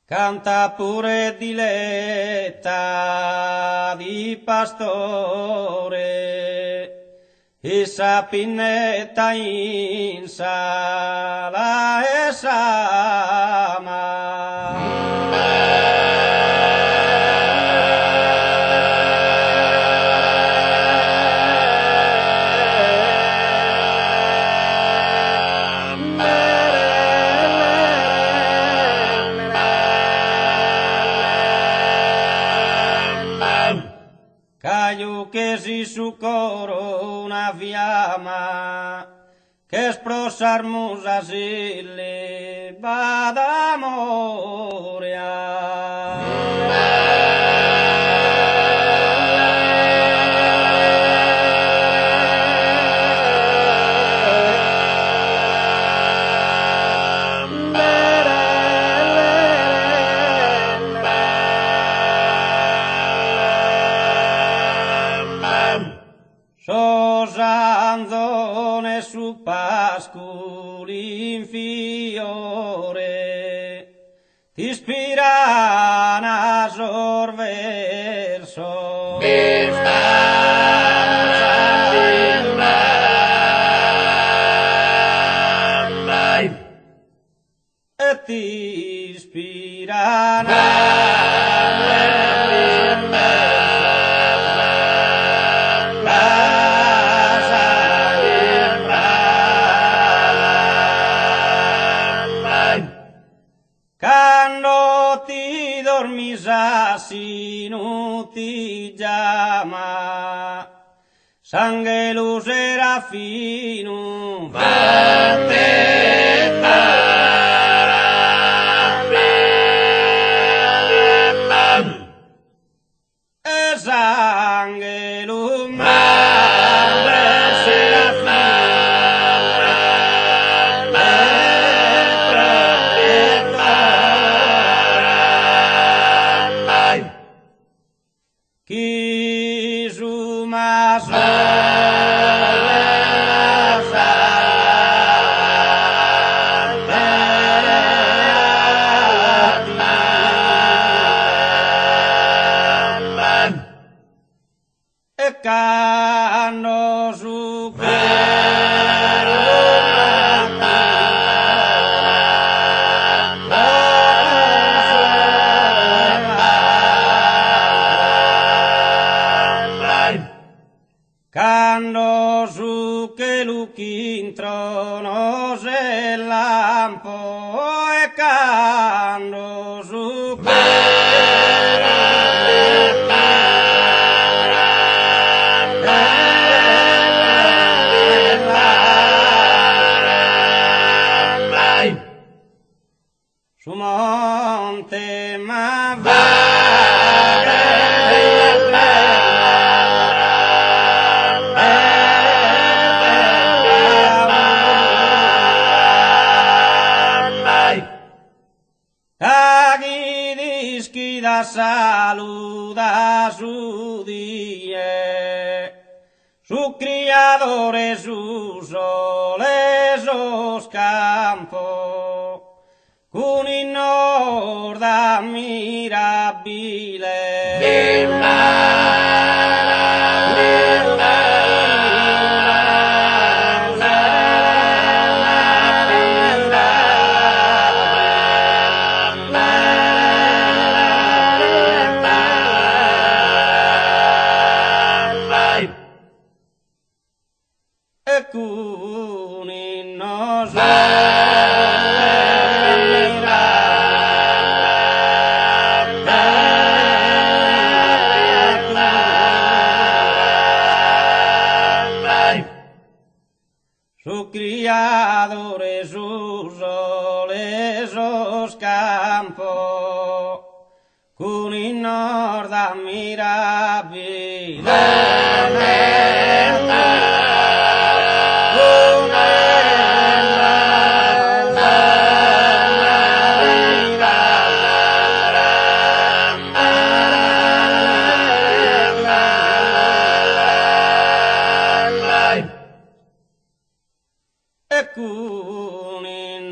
Canta pure diletta di pastore, e sapinetta in sala e sama. Caio che si su coro una fiamma, che sprosarmus asile bad Sosanzone su pascoli in fiore, ti ispirana sorverso. E ti ispirana quando ti dormisassi non ti chiama, sangue lo serafino e sangue lo chi su e canno su Cando su che lucchi trono se lampo e cando su su monte ma Aghi dischi da saluda su die, su criadore su sole sos campo, con in norda mirabile. E con in su criadore su sole sos campo, con in norda mirabile. E con in